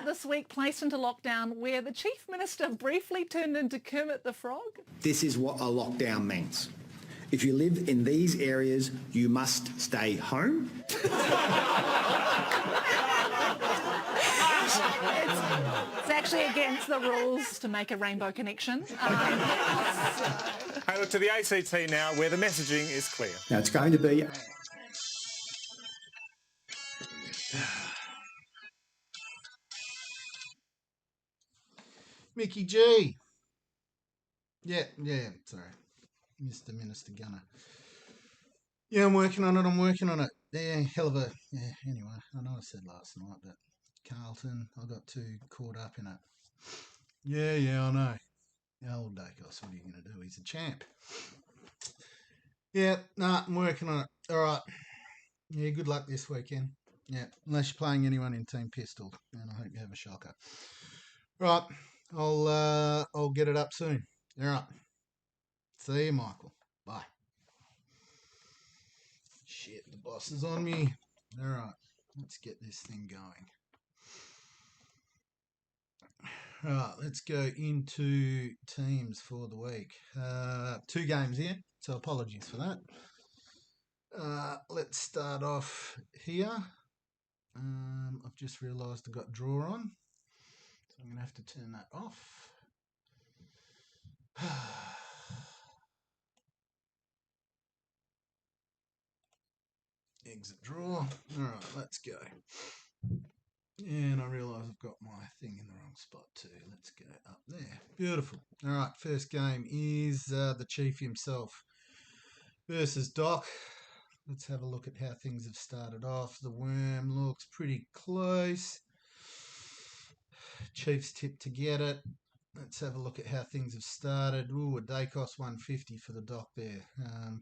this week placed into lockdown where the Chief Minister briefly turned into Kermit the Frog? This is what a lockdown means. If you live in these areas, you must stay home. It's actually against the rules to make a rainbow connection. Hey, look to the ACT now, where the messaging is clear. Now, it's going to be... Mickey G. Yeah, sorry. Mr. Minister Gunner. Yeah, I'm working on it. Yeah, hell of a... Yeah, anyway, I know I said last night, but Carlton, I got too caught up in it. Yeah, I know. Old Dacos, what are you going to do? He's a champ. Yeah, I'm working on it. All right. Yeah, good luck this weekend. Yeah, unless you're playing anyone in Team Pistol, and I hope you have a shocker. Right, I'll get it up soon. All right. See you, Michael. Bye. Shit, the boss is on me. All right, let's get this thing going. All right, let's go into teams for the week. 2 games here, so apologies for that. Let's start off here. I've just realised I've got draw on, so I'm going to have to turn that off. Exit draw. All right, let's go. And I realise I've got my thing in the wrong spot too. Let's go up there. Beautiful. All right, first game is the Chief himself versus Doc. Let's have a look at how things have started off. The Worm looks pretty close. Chief's tip to get it. Let's have a look at how things have started. Ooh, a Dacos 150 for the Doc there.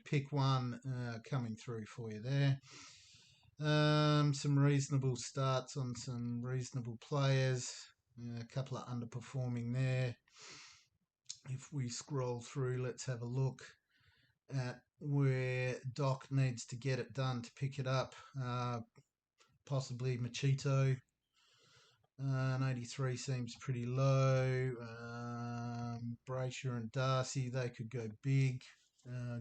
Pick one coming through for you there. Some reasonable starts on some reasonable players. A couple of underperforming there. If we scroll through, let's have a look at where Doc needs to get it done to pick it up. Possibly Machito. An 83 seems pretty low. Brayshaw and Darcy, they could go big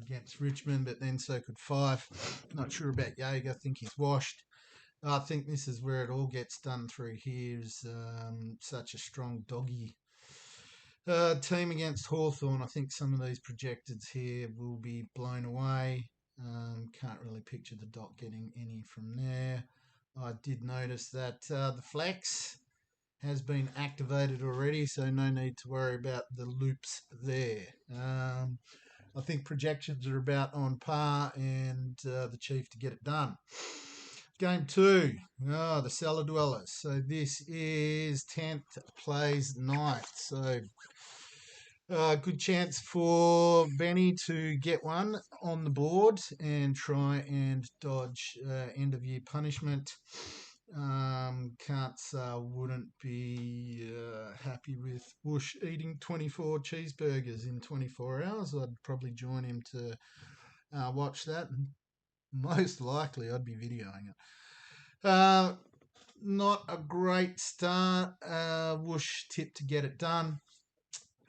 against Richmond, but then so could Fife. Not sure about Jaeger. I think he's washed. I think this is where it all gets done through here. Is such a strong doggy team against Hawthorn. I think some of these projecteds here will be blown away. Can't really picture the Doc getting any from there. I did notice that the flex has been activated already, so no need to worry about the loops there. I think projections are about on par, and the Chief to get it done. Game 2, the Cellar Dwellers. So this is 10th plays 9th. So good chance for Benny to get one on the board and try and dodge end of year punishment. Can't say I wouldn't be happy with Bush eating 24 cheeseburgers in 24 hours. I'd probably join him to watch that. Most likely I'd be videoing it. Not a great start. Whoosh tip to get it done.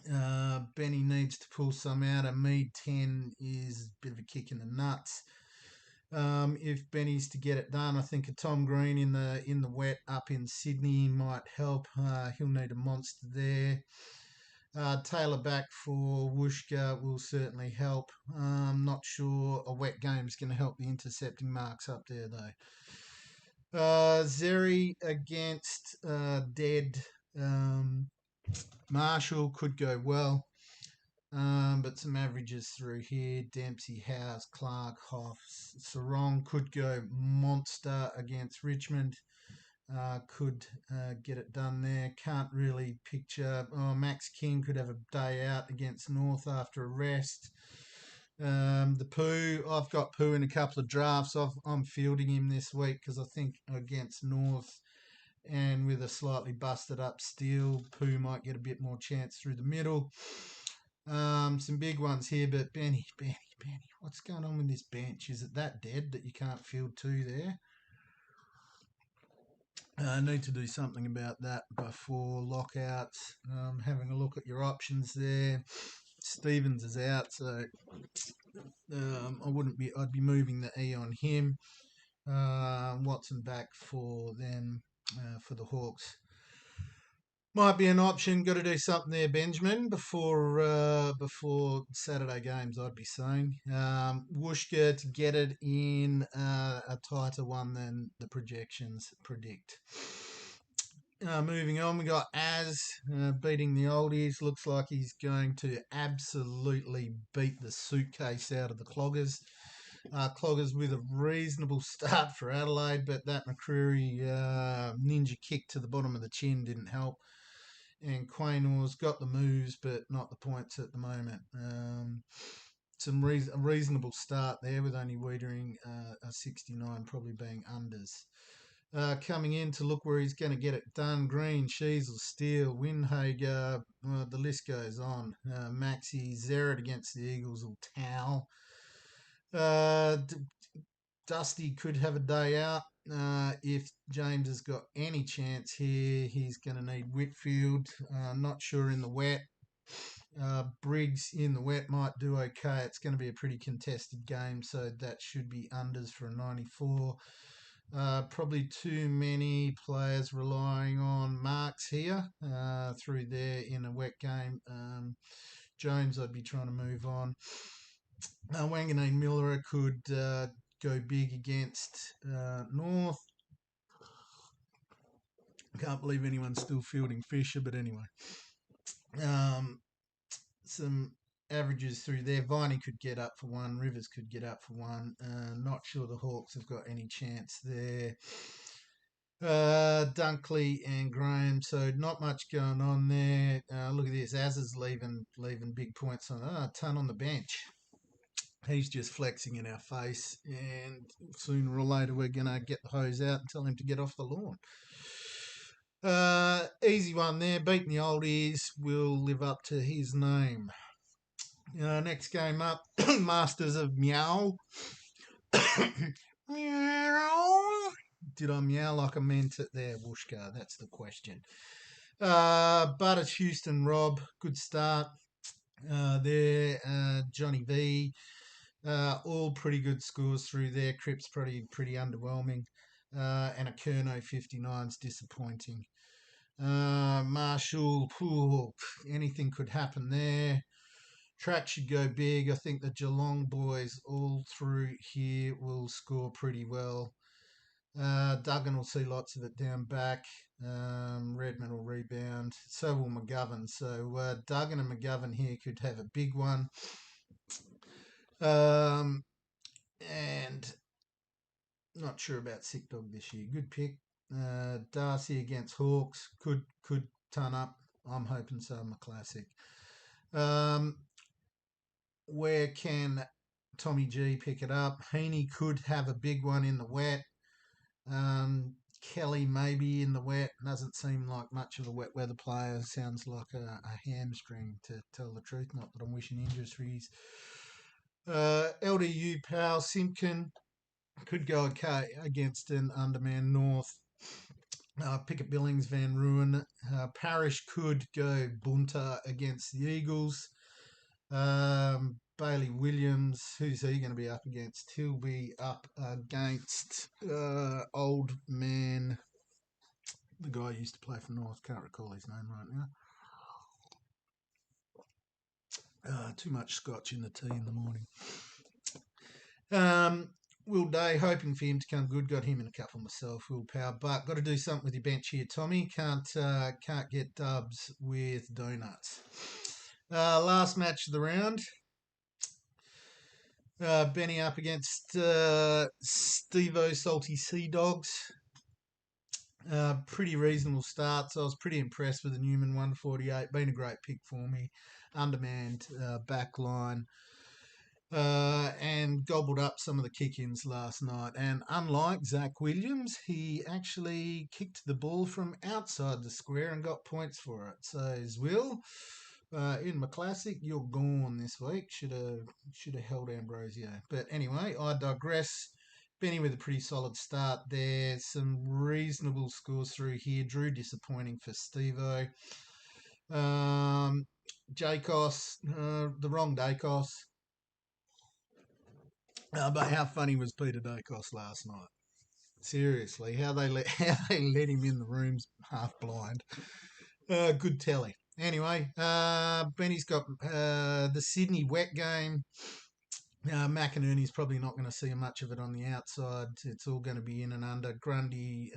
Benny needs to pull some out. A Mead 10 is a bit of a kick in the nuts. If Benny's to get it done, I think a Tom Green in the wet up in Sydney might help. He'll need a monster there. Taylor back for Wooshka will certainly help. Not sure a wet game's going to help the intercepting marks up there though. Zeri against Dead. Marshall could go well. But some averages through here. Dempsey, House, Clark, Hoff, Sarong could go monster against Richmond. Could get it done there. Can't really picture. Max King could have a day out against North after a rest. The Pooh, I've got Pooh in a couple of drafts. I'm fielding him this week because I think against North and with a slightly busted up Steele, Pooh might get a bit more chance through the middle. Some big ones here, but Benny, what's going on with this bench? Is it that dead that you can't field 2 there? Need to do something about that before lockouts. Having a look at your options there. Stevens is out, so I'd be moving the E on him. Watson back for them, for the Hawks. Might be an option. Got to do something there, Benjamin, before Saturday games, I'd be saying. Wooshka to get it in a tighter one than the projections predict. Moving on, we got beating the oldies. Looks like he's going to absolutely beat the suitcase out of the Cloggers. Cloggers with a reasonable start for Adelaide, but that McCreary ninja kick to the bottom of the chin didn't help. And Quaynor's got the moves, but not the points at the moment. A reasonable start there with only Wiedering a 69 probably being unders. Coming in to look where he's going to get it done. Green, Sheasel, Steele, Windhager, the list goes on. Maxi, Zerrett against the Eagles will towel. Dusty could have a day out. If James has got any chance here, he's going to need Whitfield. Not sure in the wet. Briggs in the wet might do okay. It's going to be a pretty contested game, so that should be unders for a 94. Probably too many players relying on marks here through there in a wet game. Jones, I'd be trying to move on. Wanganeen Miller could go big against North. Can't believe anyone's still fielding Fisher, but anyway. Some averages through there. Viney could get up for one. Rivers could get up for one. Not sure the Hawks have got any chance there. Dunkley and Graham, so not much going on there. Look at this. Az is leaving big points on a ton on the bench. He's just flexing in our face, and sooner or later we're going to get the hose out and tell him to get off the lawn. Easy one there. Beating the oldies will live up to his name. Next game up, Masters of Meow. Meow. Did I meow like I meant it there, Wooshka? That's the question. Butters, Houston, Rob, good start there. Johnny V, all pretty good scores through there. Cripps pretty underwhelming. And a Kerno 59's disappointing. Marshall, anything could happen there. Track should go big. I think the Geelong boys all through here will score pretty well. Duggan will see lots of it down back. Redmond will rebound. So will McGovern. So Duggan and McGovern here could have a big one. And not sure about Sick Dog this year. Good pick. Darcy against Hawks could turn up. I'm hoping so. I'm a classic. Where can Tommy G pick it up? Heaney could have a big one in the wet. Kelly maybe in the wet. Doesn't seem like much of a wet weather player. Sounds like a hamstring, to tell the truth. Not that I'm wishing injuries. LDU Powell, Simpkin could go okay against an underman North. Pickett Billings, Van Ruin. Parrish could go bunter against the Eagles. Bailey Williams, who's he going to be up against? He'll be up against old man, the guy who used to play for North. Can't recall his name right now. Too much scotch in the tea in the morning. Will Day, hoping for him to come good. Got him in a couple myself. Will Power, but got to do something with your bench here, Tommy. Can't get dubs with donuts. Last match of the round. Benny up against Steve-O Salty Sea Dogs. Pretty reasonable start, so I was pretty impressed with the Newman 148. Been a great pick for me. Undermanned back line. And gobbled up some of the kick-ins last night. And unlike Zach Williams, he actually kicked the ball from outside the square and got points for it. So Will, in my classic, you're gone this week. Should have held Ambrosio. But anyway, I digress. Benny with a pretty solid start there. Some reasonable scores through here. Drew disappointing for Stevo. Jacos, the wrong Dacos. But how funny was Peter Dacos last night? Seriously, how they let him in the rooms half blind. Good telly. Anyway, Benny's got the Sydney wet game. McInerney's probably not going to see much of it on the outside. It's all going to be in and under. Grundy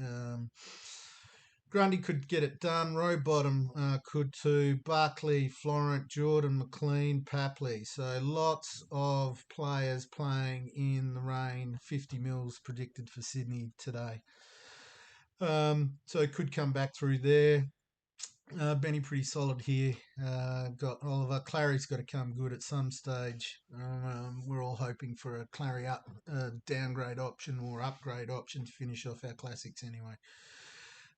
could get it done. Rowbottom could too. Barkley, Florent, Jordan, McLean, Papley. So lots of players playing in the rain. 50 mils predicted for Sydney today. So it could come back through there. Benny pretty solid here. Got Oliver. Clary's got to come good at some stage. We're all hoping for a Clary up downgrade option or upgrade option to finish off our classics anyway.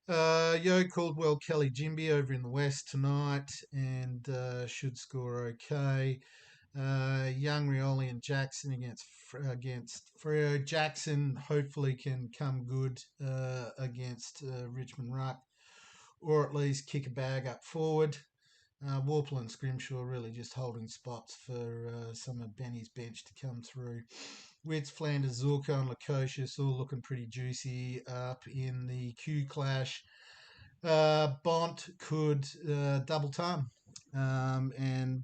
Yo Caldwell, Kelly Jimby over in the West tonight and should score okay. Young, Rioli and Jackson against Freo. Jackson hopefully can come good against Richmond Ruck, or at least kick a bag up forward. Warple and Scrimshaw really just holding spots for some of Benny's bench to come through. Wits, Flanders, Zorko and Lukosius all looking pretty juicy up in the Q clash. Bont could double time. And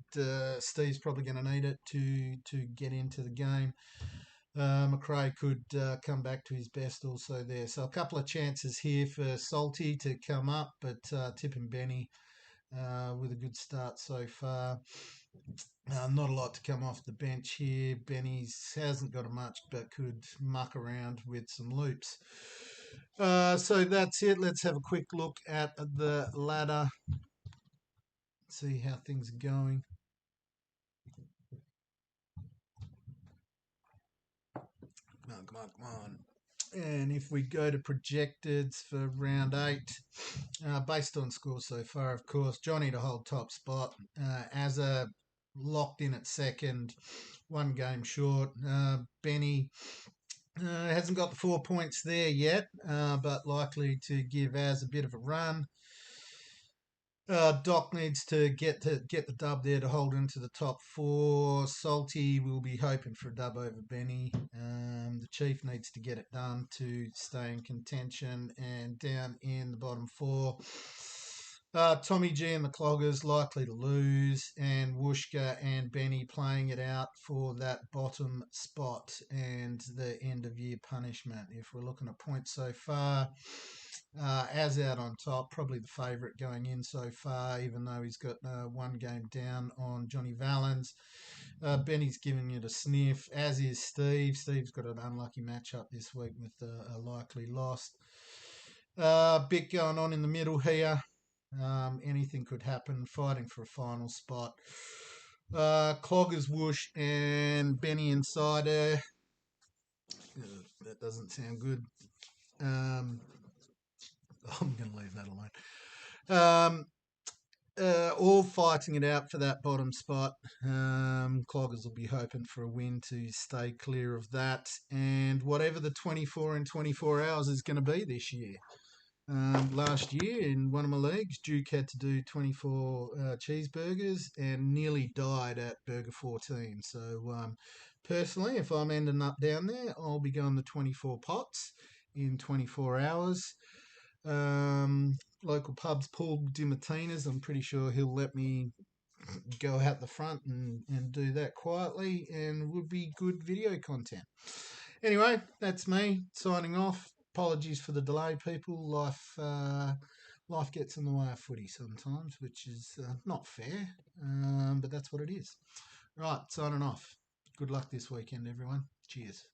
Steve's probably going to need it to get into the game. McRae could come back to his best also there. So a couple of chances here for Salty to come up, but tipping Benny with a good start so far. Not a lot to come off the bench here. Benny's hasn't got a much, but could muck around with some loops. So that's it. Let's have a quick look at the ladder. See how things are going. Come on. And if we go to projecteds for round 8, based on scores so far, of course, Johnny to hold top spot. Azza locked in at second, 1 game short. Benny hasn't got the 4 points there yet, but likely to give Az a bit of a run. Doc needs to get the dub there to hold into the top 4. Salty will be hoping for a dub over Benny. The Chief needs to get it done to stay in contention, and down in the bottom 4. Tommy G and the Cloggers likely to lose, and Wooshka and Benny playing it out for that bottom spot and the end of year punishment. If we're looking at points so far, Az out on top, probably the favourite going in so far, even though he's got 1 game down on Johnny Valens. Benny's giving it a sniff, as is Steve. Steve's got an unlucky matchup this week with a likely loss. Bit going on in the middle here. Anything could happen, fighting for a final spot. Cloggers, Whoosh and Benny Insider. That doesn't sound good. I'm going to leave that alone. All fighting it out for that bottom spot. Cloggers will be hoping for a win to stay clear of that. And whatever the 24 in 24 hours is going to be this year. Last year in one of my leagues, Duke had to do 24 cheeseburgers and nearly died at burger 14. So personally, if I'm ending up down there, I'll be going to 24 pots in 24 hours. Local pubs, Paul DiMartina's, I'm pretty sure he'll let me go out the front and do that quietly, and would be good video content. Anyway, that's me signing off. Apologies for the delay, people. Life gets in the way of footy sometimes, which is not fair, but that's what it is. Right, signing off. Good luck this weekend, everyone. Cheers.